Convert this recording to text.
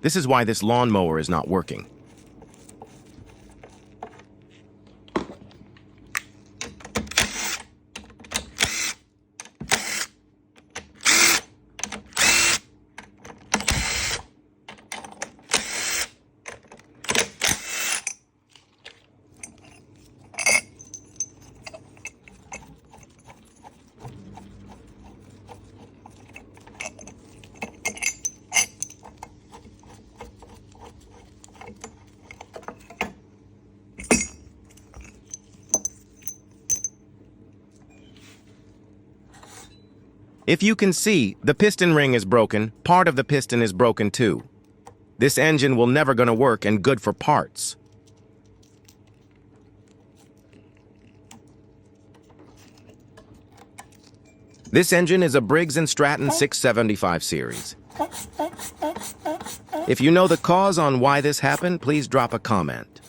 This is why this lawnmower is not working. If you can see, the piston ring is broken, part of the piston is broken too. This engine will never gonna work and good for parts. This engine is a Briggs & Stratton 675 series. If you know the cause on why this happened, please drop a comment.